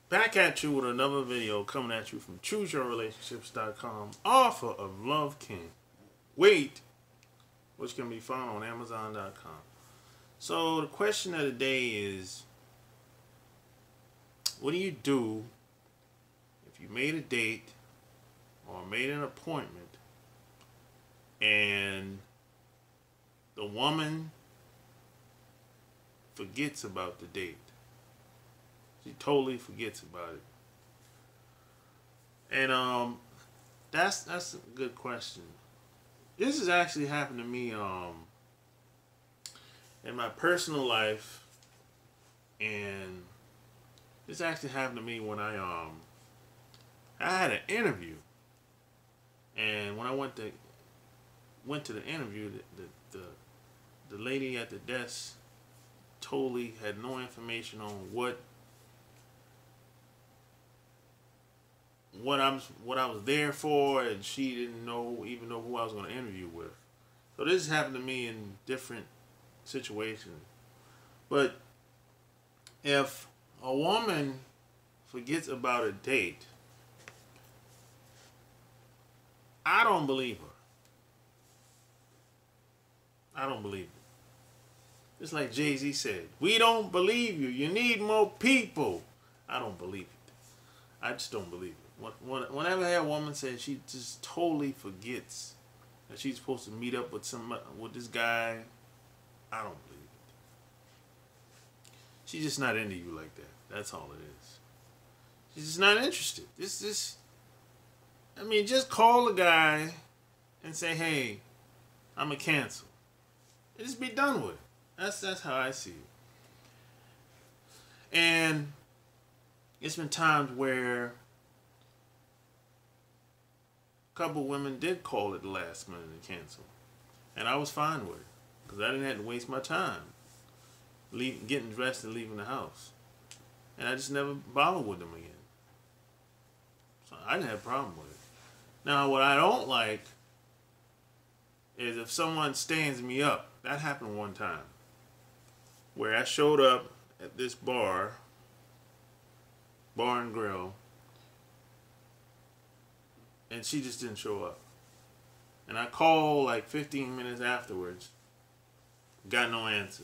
Back at you with another video coming at you from ChooseYourRelationships.com, author of Love King. Wait, which can be found on Amazon.com. So the question of the day is, what do you do if you made a date or made an appointment and the woman forgets about the date? She totally forgets about it. And that's a good question. This has actually happened to me in my personal life, and this actually happened to me when I had an interview. And when I went to the interview, the lady at the desk totally had no information on what I was there for, and she didn't even know who I was going to interview with. So this happened to me in different situations. But if a woman forgets about a date, I don't believe her. I don't believe it. Just like Jay-Z said, we don't believe you. You need more people. I don't believe it. I just don't believe it. Whenever a woman says she just totally forgets that she's supposed to meet up with this guy, I don't believe it. She's just not into you like that. That's all it is. She's just not interested. Just call the guy and say, hey, I'm going to cancel. And just be done with it. That's how I see it. And it's been times where a couple of women did call at the last minute and cancel. And I was fine with it, because I didn't have to waste my time getting dressed and leaving the house. And I just never bothered with them again. So I didn't have a problem with it. Now, what I don't like is if someone stands me up. That happened one time, where I showed up at this bar and grill, and she just didn't show up. And I called like 15 minutes afterwards, got no answer.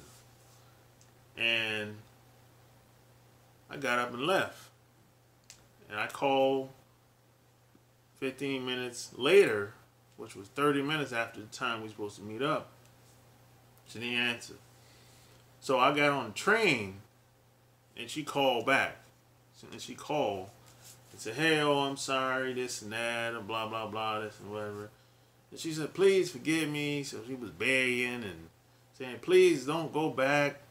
And I got up and left. And I called 15 minutes later, which was 30 minutes after the time we were supposed to meet up. She didn't answer. So I got on the train, and she called back. And she called and said, hey, I'm sorry, this and that, and blah, blah, blah, this and whatever. And she said, please forgive me. So she was begging and saying, please don't go back.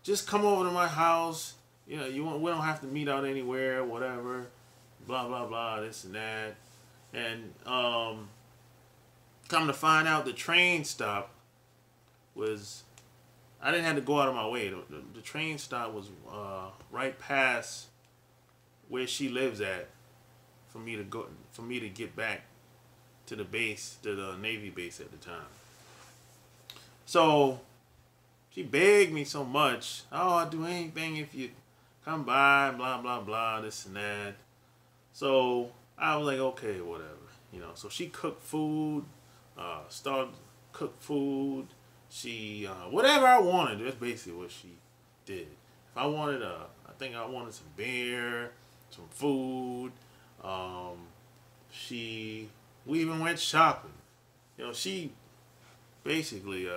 Just come over to my house. We don't have to meet out anywhere, whatever. Blah, blah, blah, this and that. And come to find out, the train stop I didn't have to go out of my way. The train stop was right past where she lives at for me to get back to the base, to the Navy base at the time. So she begged me so much. Oh, I'll do anything if you come by, blah, blah, blah, this and that. So I was like, okay, whatever. So she cooked food, started to cook food. She, whatever I wanted, that's basically what she did. If I wanted I think I wanted some beer, some food. We even went shopping. She basically,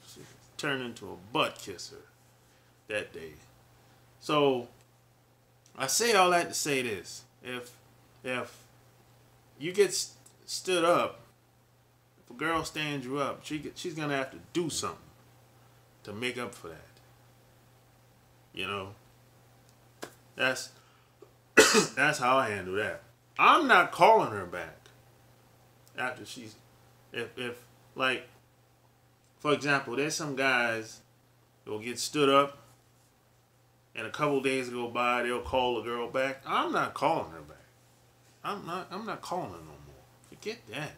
she turned into a butt kisser that day. So I say all that to say this: if you get stood up, if a girl stands you up, she's gonna have to do something to make up for that. That's that's how I handle that. I'm not calling her back after she's if like, for example, there's some guys that will get stood up, and a couple days go by, they'll call the girl back. I'm not calling her back. I'm not calling her no more. Forget that.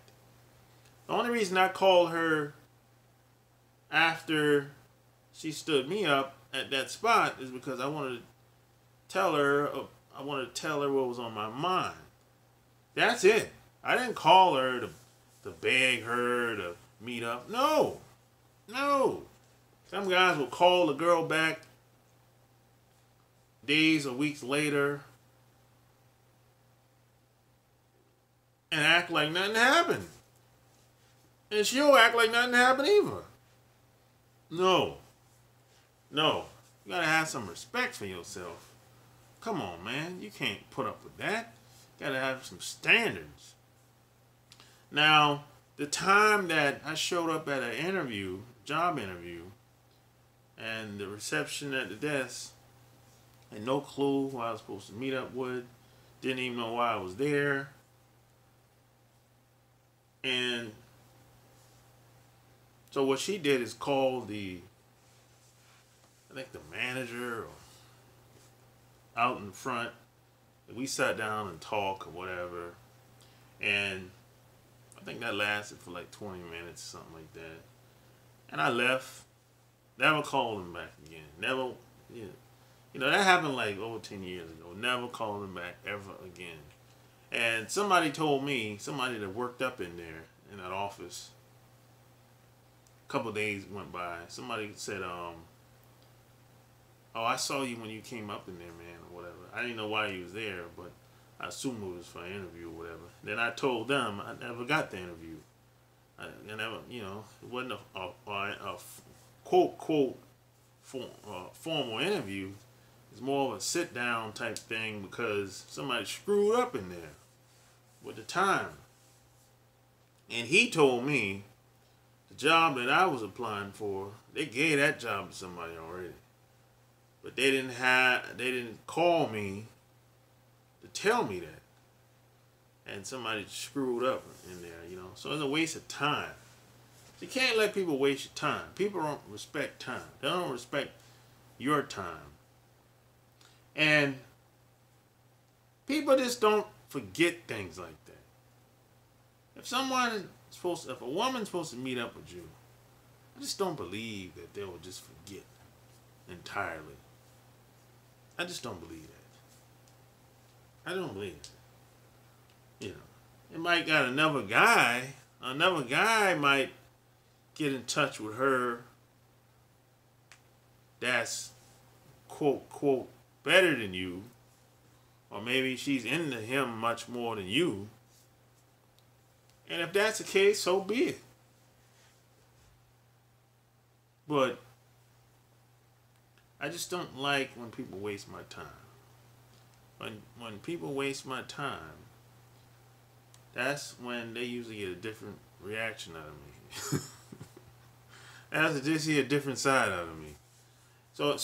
The only reason I called her after she stood me up at that spot is because I wanted to tell her, I wanted to tell her what was on my mind. That's it. I didn't call her to beg her to meet up. No. No. Some guys will call the girl back days or weeks later and act like nothing happened. And she'll act like nothing happened either. No. No. You gotta have some respect for yourself. Come on, man. You can't put up with that. You gotta have some standards. Now, the time that I showed up at an interview, job interview, and the reception at the desk had no clue who I was supposed to meet up with, didn't even know why I was there. And so what she did is call I think the manager or out in front. We sat down and talked or whatever. And I think that lasted for like 20 minutes, something like that. And I left. Never called him back again. Never, you know, that happened like over 10 years ago. Never called him back ever again. And somebody told me, somebody that worked up in there, in that office, a couple of days went by. Somebody said, oh, I saw you when you came up in there, man, or whatever. I didn't know why you was there, but I assumed it was for an interview or whatever. Then I told them I never got the interview. I never, you know, it wasn't a quote, formal interview. It's more of a sit-down type thing because somebody screwed up in there with the time. And he told me the job that I was applying for, they gave that job to somebody already. But they didn't call me to tell me that. And somebody screwed up in there, you know. So it's a waste of time. You can't let people waste your time. People don't respect time. They don't respect your time. And people just don't forget things like that. If a woman's supposed to meet up with you, I just don't believe that they will just forget entirely. I just don't believe that. I don't believe it. You know, it might got another guy might get in touch with her that's quote better than you, or maybe she's into him much more than you. And if that's the case, so be it. But I just don't like when people waste my time. When people waste my time, that's when they usually get a different reaction out of me. That's just see a different side out of me. So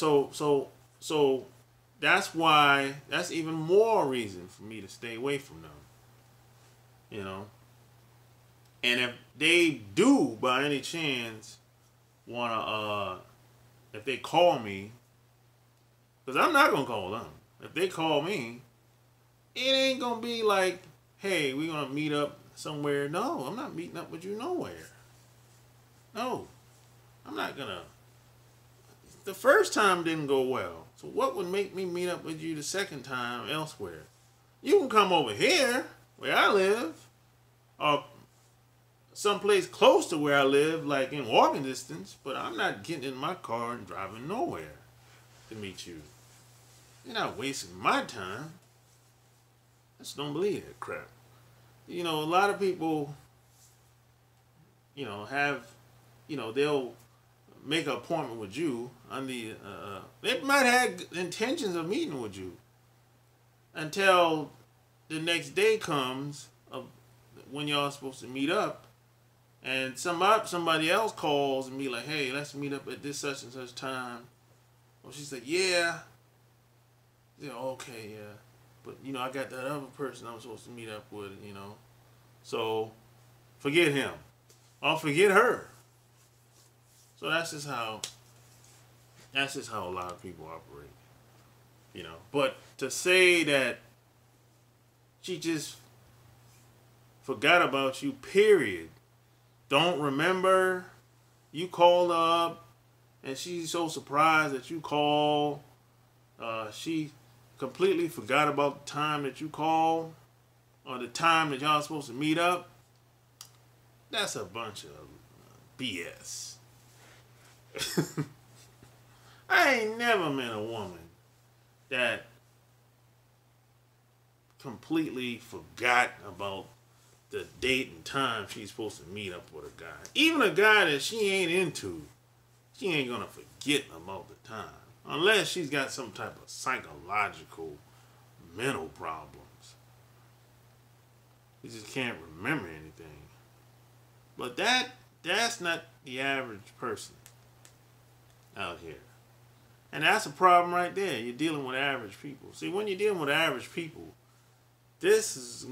that's why, that's even more reason for me to stay away from them. You know? And if they do, by any chance, if they call me, because I'm not going to call them. If they call me, it ain't going to be like, hey, we're going to meet up somewhere. No, I'm not meeting up with you nowhere. No, I'm not going to. The first time didn't go well. So what would make me meet up with you the second time elsewhere? You can come over here, where I live, or someplace close to where I live, like in walking distance, but I'm not getting in my car and driving nowhere to meet you. You're not wasting my time. I just don't believe that crap. You know, a lot of people, you know, they'll make an appointment with you they might have intentions of meeting with you until the next day comes of when y'all supposed to meet up, and somebody else calls and be like, hey, let's meet up at this such and such time. Well, she said, yeah. Yeah, okay, yeah. But, you know, I got that other person I'm supposed to meet up with, you know. So, forget him. Or forget her. So that's just how a lot of people operate. You know. But to say that she just forgot about you, period. Don't remember. You called her up and she's so surprised that you called. She completely forgot about the time that you called or the time that y'all supposed to meet up, that's a bunch of BS. I ain't never met a woman that completely forgot about the date and time she's supposed to meet up with a guy. Even a guy that she ain't into, she ain't gonna forget about the time. Unless she's got some type of psychological, mental problems. You just can't remember anything. But that's not the average person out here. And that's a problem right there. You're dealing with average people. See, when you're dealing with average people, this is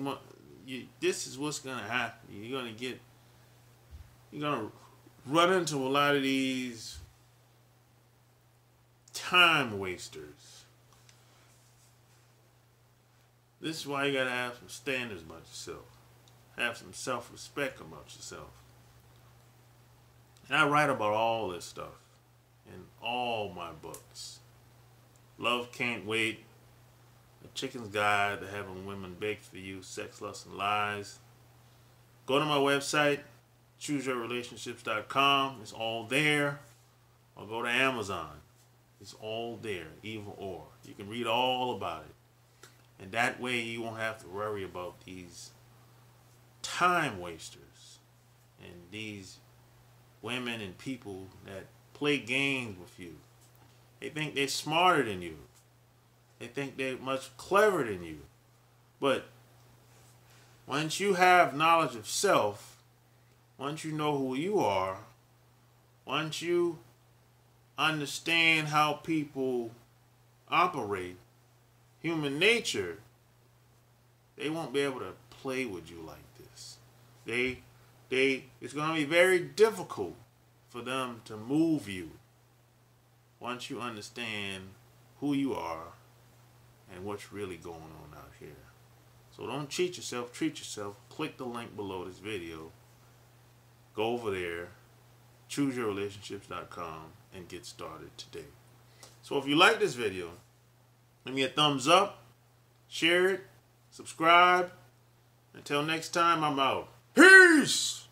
what's gonna happen. You're gonna run into a lot of these time wasters. This is why you gotta have some standards about yourself. Have some self-respect about yourself. And I write about all this stuff in all my books. Love Can't Wait, A Chicken's Guide to Having Women Beg for You, Sex, Lust, and Lies. Go to my website, chooseyourrelationships.com. It's all there. Or go to Amazon. It's all there, either or. You can read all about it. And that way you won't have to worry about these time wasters and these women and people that play games with you. They think they're smarter than you. They think they're much cleverer than you. But once you have knowledge of self, once you know who you are, once you understand how people operate, human nature, they won't be able to play with you like this. It's going to be very difficult for them to move you once you understand who you are and what's really going on out here. So don't cheat yourself, treat yourself. Click the link below this video. Go over there, chooseyourrelationships.com, and get started today. So if you like this video, give me a thumbs up, share it, subscribe. Until next time, I'm out. Peace!